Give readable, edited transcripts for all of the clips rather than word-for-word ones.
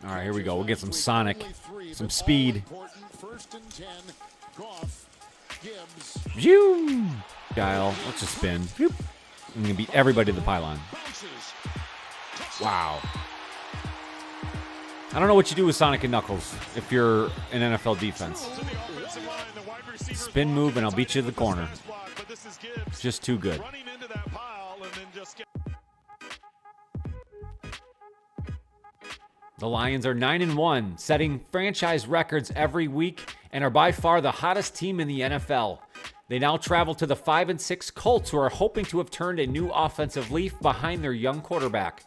All right, here we go. We'll get some Sonic, some speed. Phew! Dial. Let's just spin. Phew. I'm going to beat everybody to the pylon. Wow. I don't know what you do with Sonic and Knuckles if you're an NFL defense. Spin move and I'll beat you to the corner. Just too good. The Lions are 9-1, setting franchise records every week and are by far the hottest team in the NFL. They now travel to the 5-6 Colts, who are hoping to have turned a new offensive leaf behind their young quarterback.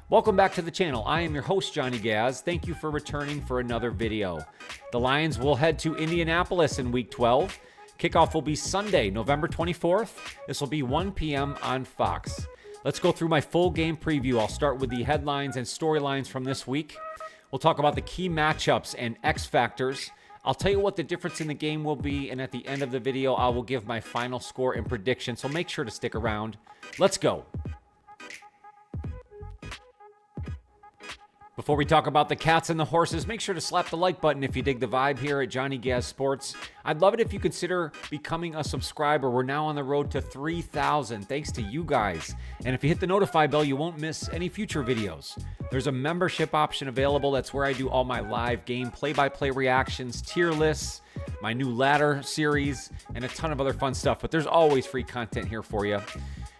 Welcome back to the channel. I am your host, Johnny Gaz. Thank you for returning for another video. The Lions will head to Indianapolis in Week 12. Kickoff will be Sunday, November 24th. This will be 1 p.m. on Fox. Let's go through my full game preview. I'll start with the headlines and storylines from this week. We'll talk about the key matchups and X factors. I'll tell you what the difference in the game will be, and at the end of the video, I will give my final score and prediction, so make sure to stick around. Let's go. Before we talk about the cats and the horses, make sure to slap the like button if you dig the vibe here at Johnny Gaz Sports. I'd love it if you consider becoming a subscriber. We're now on the road to 3,000, thanks to you guys. And if you hit the notify bell, you won't miss any future videos. There's a membership option available. That's where I do all my live game play-by-play reactions, tier lists, my new ladder series, and a ton of other fun stuff. But there's always free content here for you.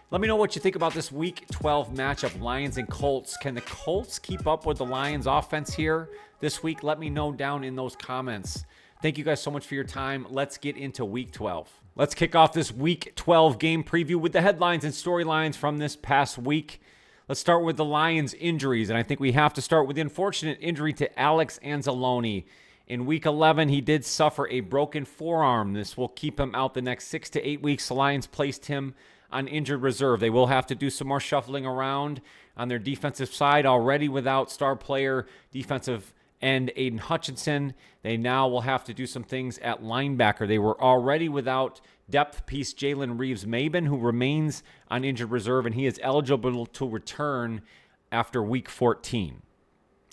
Let me know what you think about this Week 12 matchup, Lions and Colts. Can the Colts keep up with the Lions offense here this week? Let me know down in those comments. Thank you guys so much for your time. Let's get into Week 12. Let's kick off this Week 12 game preview with the headlines and storylines from this past week. Let's start with the Lions' injuries, and I think we have to start with the unfortunate injury to Alex Anzalone. In Week 11, he did suffer a broken forearm. This will keep him out the next 6 to 8 weeks. The Lions placed him on injured reserve. They will have to do some more shuffling around on their defensive side, already without star player defensive end Aiden Hutchinson. They now will have to do some things at linebacker. They were already without depth piece Jalen Reeves-Maybin, who remains on injured reserve, and he is eligible to return after Week 14.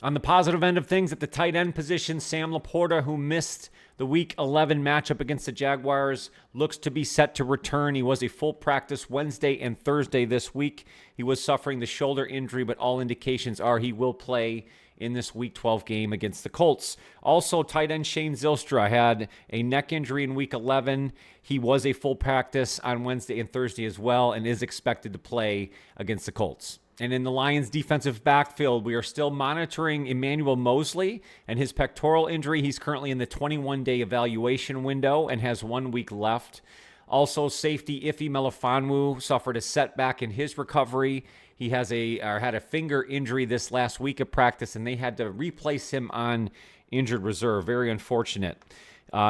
On the positive end of things, at the tight end position, Sam Laporta, who missed the Week 11 matchup against the Jaguars, looks to be set to return. He was a full practice Wednesday and Thursday this week. He was suffering the shoulder injury, but all indications are he will play in this Week 12 game against the Colts. Also, tight end Shane Zylstra had a neck injury in Week 11. He was a full practice on Wednesday and Thursday as well and is expected to play against the Colts. And in the Lions' defensive backfield, we are still monitoring Emmanuel Mosley and his pectoral injury. He's currently in the 21-day evaluation window and has 1 week left. Also, safety Ife Melifonwu suffered a setback in his recovery. He had a finger injury this last week of practice, and they had to replace him on injured reserve. Very unfortunate.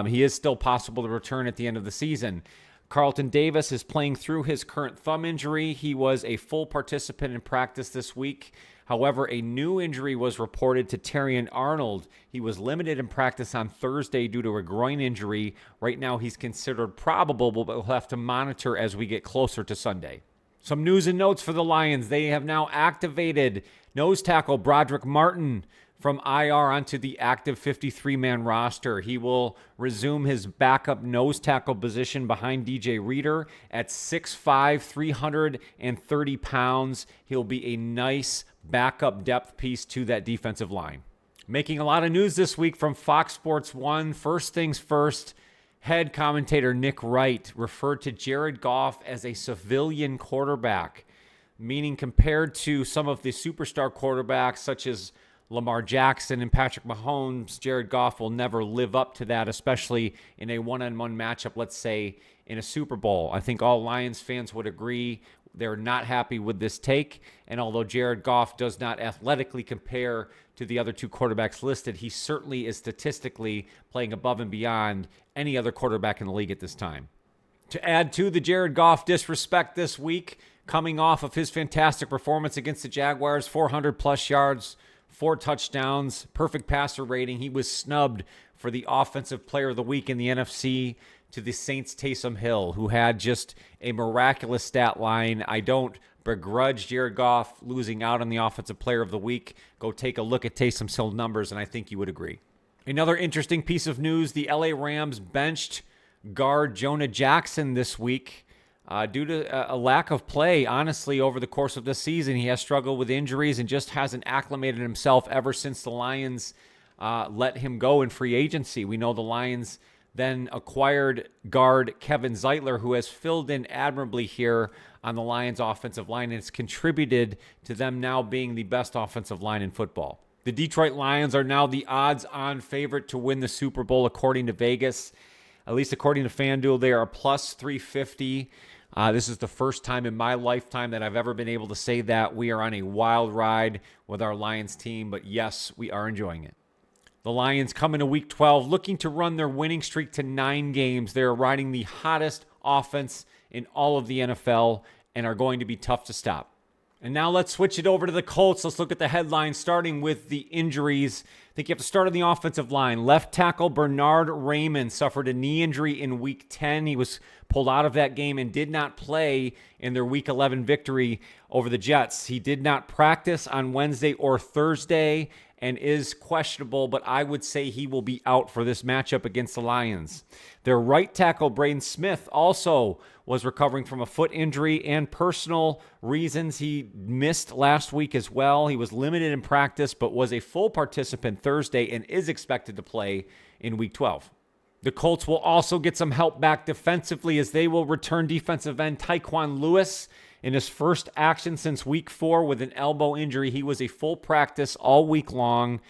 He is still possible to return at the end of the season. Carlton Davis is playing through his current thumb injury. He was a full participant in practice this week. However, a new injury was reported to Terrion Arnold. He was limited in practice on Thursday due to a groin injury. Right now, he's considered probable, but we'll have to monitor as we get closer to Sunday. Some news and notes for the Lions. They have now activated nose tackle Broderick Martin from IR onto the active 53-man roster. He will resume his backup nose tackle position behind DJ Reader at 6'5", 330 pounds. He'll be a nice backup depth piece to that defensive line. Making a lot of news this week from Fox Sports 1. First things first, head commentator Nick Wright referred to Jared Goff as a civilian quarterback, meaning compared to some of the superstar quarterbacks such as Lamar Jackson and Patrick Mahomes, Jared Goff will never live up to that, especially in a one-on-one matchup, let's say, in a Super Bowl. I think all Lions fans would agree they're not happy with this take. And although Jared Goff does not athletically compare to the other two quarterbacks listed, he certainly is statistically playing above and beyond any other quarterback in the league at this time. To add to the Jared Goff disrespect this week, coming off of his fantastic performance against the Jaguars, 400-plus yards, 4 touchdowns, perfect passer rating. He was snubbed for the Offensive Player of the Week in the NFC to the Saints' Taysom Hill, who had just a miraculous stat line. I don't begrudge Jared Goff losing out on the Offensive Player of the Week. Go take a look at Taysom Hill's numbers, and I think you would agree. Another interesting piece of news, the LA Rams benched guard Jonah Jackson this week due to a lack of play, honestly, over the course of this season. He has struggled with injuries and just hasn't acclimated himself ever since the Lions let him go in free agency. We know the Lions then acquired guard Kevin Zeitler, who has filled in admirably here on the Lions offensive line, and it's contributed to them now being the best offensive line in football. The Detroit Lions are now the odds-on favorite to win the Super Bowl according to Vegas. At least according to FanDuel, they are plus 350. This is the first time in my lifetime that I've ever been able to say that. We are on a wild ride with our Lions team, but yes, we are enjoying it. The Lions come into Week 12 looking to run their winning streak to 9 games. They're riding the hottest offense in all of the NFL and are going to be tough to stop. And now let's switch it over to the Colts. Let's look at the headlines, starting with the injuries. I think you have to start on the offensive line. Left tackle Bernard Raymond suffered a knee injury in Week 10. He was pulled out of that game and did not play in their Week 11 victory over the Jets. He did not practice on Wednesday or Thursday and is questionable, but I would say he will be out for this matchup against the Lions. Their right tackle, Braden Smith, also was recovering from a foot injury and personal reasons. He missed last week as well. He was limited in practice, but was a full participant Thursday and is expected to play in Week 12. The Colts will also get some help back defensively as they will return defensive end Tyquan Lewis in his first action since Week 4 with an elbow injury. He was a full practice all week long.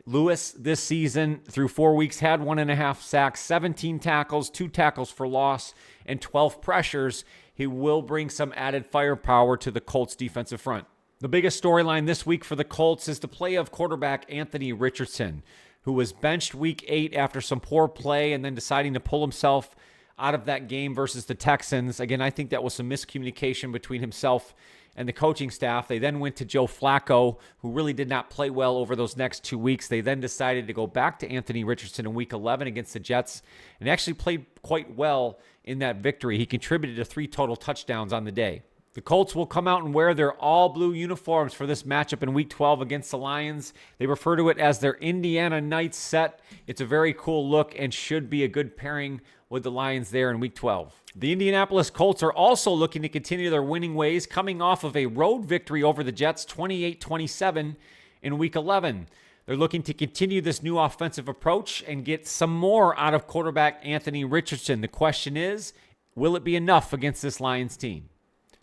Lewis this season through 4 weeks had 1.5 sacks, 17 tackles, 2 tackles for loss, and 12 pressures. He will bring some added firepower to the Colts defensive front. The biggest storyline this week for the Colts is the play of quarterback Anthony Richardson, who was benched Week 8 after some poor play and then deciding to pull himself out of that game versus the Texans. Again, I think that was some miscommunication between himself and the coaching staff. They then went to Joe Flacco, who really did not play well over those next 2 weeks. They then decided to go back to Anthony Richardson in Week 11 against the Jets and actually played quite well in that victory. He contributed to 3 total touchdowns on the day. The Colts will come out and wear their all-blue uniforms for this matchup in Week 12 against the Lions. They refer to it as their Indiana Nights set. It's a very cool look and should be a good pairing with the Lions there in Week 12. The Indianapolis Colts are also looking to continue their winning ways, coming off of a road victory over the Jets 28-27 in Week 11. They're looking to continue this new offensive approach and get some more out of quarterback Anthony Richardson. The question is, will it be enough against this Lions team?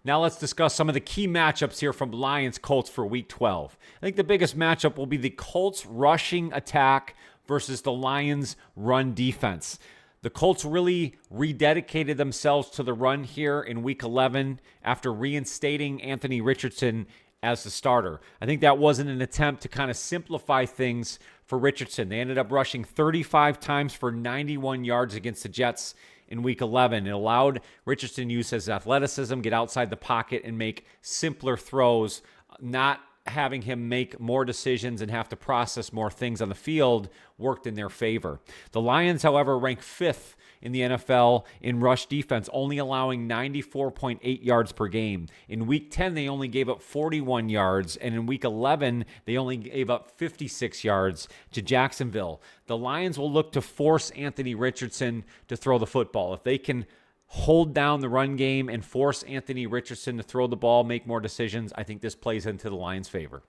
Now let's discuss some of the key matchups here from Lions-Colts for Week 12. I think the biggest matchup will be the Colts rushing attack versus the Lions run defense. The Colts really rededicated themselves to the run here in Week 11 after reinstating Anthony Richardson as the starter. I think that wasn't an attempt to kind of simplify things for Richardson. They ended up rushing 35 times for 91 yards against the Jets in Week 11. It allowed Richardson to use his athleticism, get outside the pocket, and make simpler throws, not having him make more decisions and have to process more things on the field worked in their favor. The Lions, however, rank 5th in the NFL in rush defense, only allowing 94.8 yards per game. In Week 10, they only gave up 41 yards, and in Week 11, they only gave up 56 yards to Jacksonville. The Lions will look to force Anthony Richardson to throw the football. If they can hold down the run game and force Anthony Richardson to throw the ball, make more decisions, I think this plays into the Lions' favor.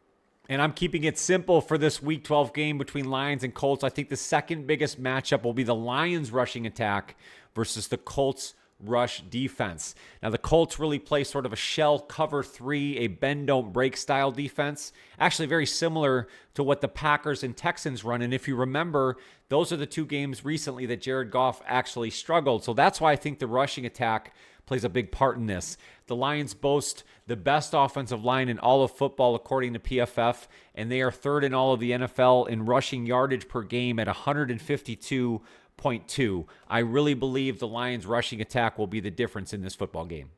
And I'm keeping it simple for this Week 12 game between Lions and Colts. I think the second biggest matchup will be the Lions rushing attack versus the Colts rush defense. Now, the Colts really play sort of a shell cover 3, a bend don't break style defense, actually very similar to what the Packers and Texans run. And if you remember, those are the 2 games recently that Jared Goff actually struggled. So that's why I think the rushing attack plays a big part in this. The Lions boast the best offensive line in all of football according to PFF, and they are 3rd in all of the NFL in rushing yardage per game at 152.2. I really believe the Lions rushing attack will be the difference in this football game.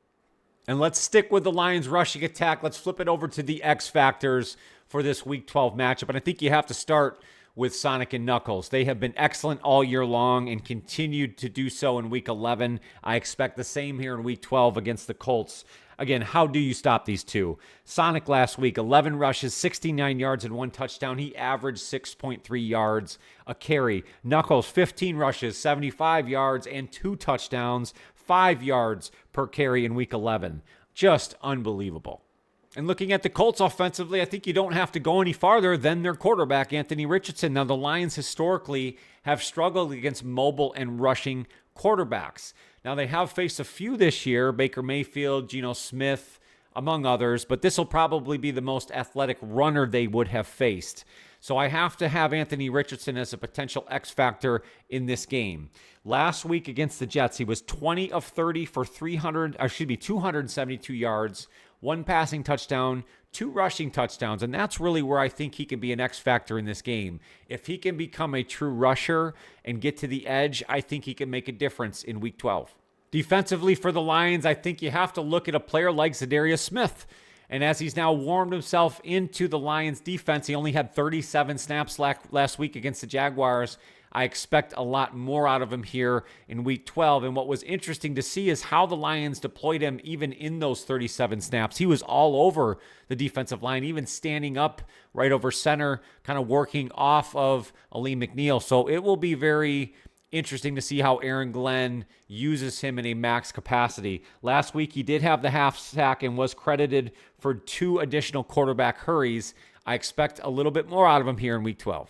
And let's stick with the Lions rushing attack. Let's flip it over to the X factors for this Week 12 matchup. And I think you have to start with Sonic and Knuckles. They have been excellent all year long and continued to do so in Week 11. I expect the same here in Week 12 against the Colts. Again, how do you stop these two? Sonic last week, 11 rushes, 69 yards, and 1 touchdown. He averaged 6.3 yards a carry. Knuckles, 15 rushes, 75 yards, and 2 touchdowns, 5 yards per carry in Week 11. Just unbelievable. And looking at the Colts offensively, I think you don't have to go any farther than their quarterback, Anthony Richardson. Now, the Lions historically have struggled against mobile and rushing quarterbacks. Now, they have faced a few this year, Baker Mayfield, Geno Smith, among others, but this will probably be the most athletic runner they would have faced. So I have to have Anthony Richardson as a potential X factor in this game. Last week against the Jets, he was 20 of 30 for 272 yards, 1 passing touchdown, 2 rushing touchdowns, and that's really where I think he can be an X factor in this game. If he can become a true rusher and get to the edge, I think he can make a difference in Week 12. Defensively for the Lions, I think you have to look at a player like Zadarius Smith. And as he's now warmed himself into the Lions defense, he only had 37 snaps last week against the Jaguars. I expect a lot more out of him here in Week 12. And what was interesting to see is how the Lions deployed him even in those 37 snaps. He was all over the defensive line, even standing up right over center, kind of working off of Aleem McNeil. So it will be very interesting to see how Aaron Glenn uses him in a max capacity. Last week, he did have the half sack and was credited for 2 additional quarterback hurries. I expect a little bit more out of him here in Week 12.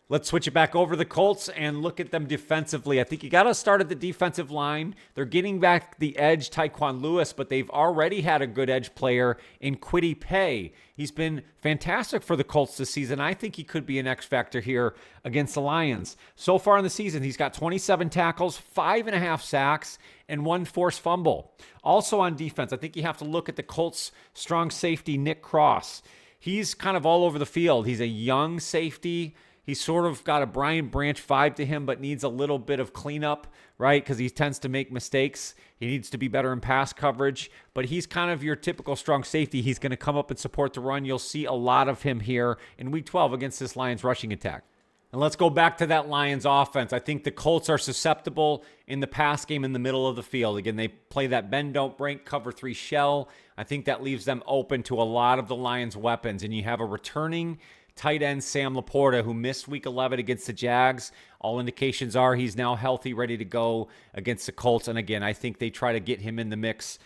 Let's switch it back over to the Colts and look at them defensively. I think you got to start at the defensive line. They're getting back the edge, Tyquan Lewis, but they've already had a good edge player in Kwity Paye. He's been fantastic for the Colts this season. I think he could be an X factor here against the Lions. So far in the season, he's got 27 tackles, 5.5 sacks, and 1 forced fumble. Also on defense, I think you have to look at the Colts' strong safety, Nick Cross. He's kind of all over the field. He's a young safety. He's sort of got a Brian Branch vibe to him, but needs a little bit of cleanup, right? Because he tends to make mistakes. He needs to be better in pass coverage, but he's kind of your typical strong safety. He's going to come up and support the run. You'll see a lot of him here in Week 12 against this Lions rushing attack. And let's go back to that Lions offense. I think the Colts are susceptible in the pass game in the middle of the field. Again, they play that bend, don't break, cover 3 shell. I think that leaves them open to a lot of the Lions' weapons. And you have a returning tight end, Sam Laporta, who missed Week 11 against the Jags. All indications are he's now healthy, ready to go against the Colts. And again, I think they try to get him in the mix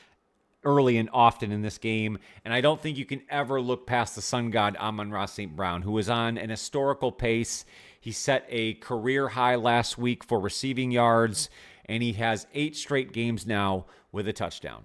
early and often in this game. And I don't think you can ever look past the sun god, Amon-Ra St. Brown, who is on an historical pace. He set a career high last week for receiving yards, and he has 8 straight games now with a touchdown.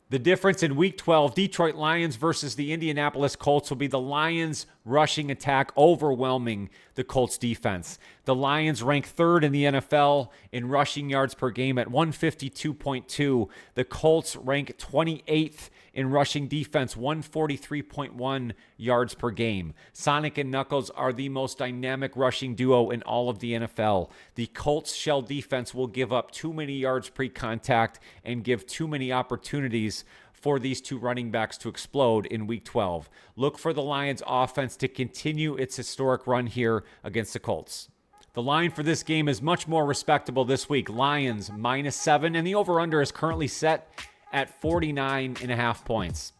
The difference in Week 12, Detroit Lions versus the Indianapolis Colts, will be the Lions' rushing attack overwhelming the Colts' defense. The Lions rank 3rd in the NFL in rushing yards per game at 152.2. The Colts rank 28th in rushing defense, 143.1 yards per game. Sonic and Knuckles are the most dynamic rushing duo in all of the NFL. The Colts' shell defense will give up too many yards pre-contact and give too many opportunities for these 2 running backs to explode in Week 12. Look for the Lions' offense to continue its historic run here against the Colts. The line for this game is much more respectable this week. Lions -7, and the over-under is currently set at 49.5 points.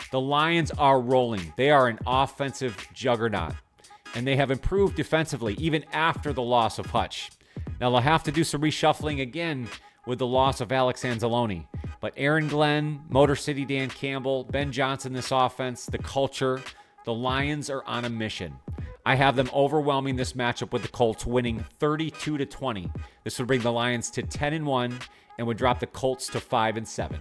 The Lions are rolling. They are an offensive juggernaut, and they have improved defensively even after the loss of Hutch. Now, they'll have to do some reshuffling again with the loss of Alex Anzalone. But Aaron Glenn, Motor City Dan Campbell, Ben Johnson, this offense, the culture, the Lions are on a mission. I have them overwhelming this matchup with the Colts, winning 32-20. This would bring the Lions to 10-1 and would drop the Colts to 5-7.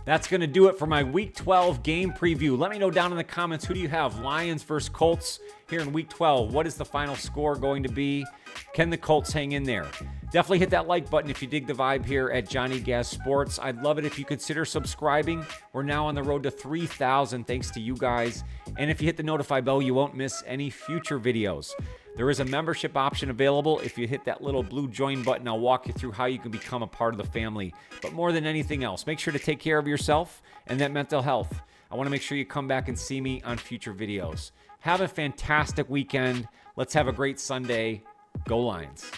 That's going to do it for my Week 12 game preview. Let me know down in the comments, who do you have? Lions versus Colts here in Week 12. What is the final score going to be? Can the Colts hang in there? Definitely hit that like button if you dig the vibe here at Johnny Gaz Sports. I'd love it if you consider subscribing. We're now on the road to 3,000 thanks to you guys. And if you hit the notify bell, you won't miss any future videos. There is a membership option available. If you hit that little blue join button, I'll walk you through how you can become a part of the family. But more than anything else, make sure to take care of yourself and that mental health. I want to make sure you come back and see me on future videos. Have a fantastic weekend. Let's have a great Sunday. Go Lions.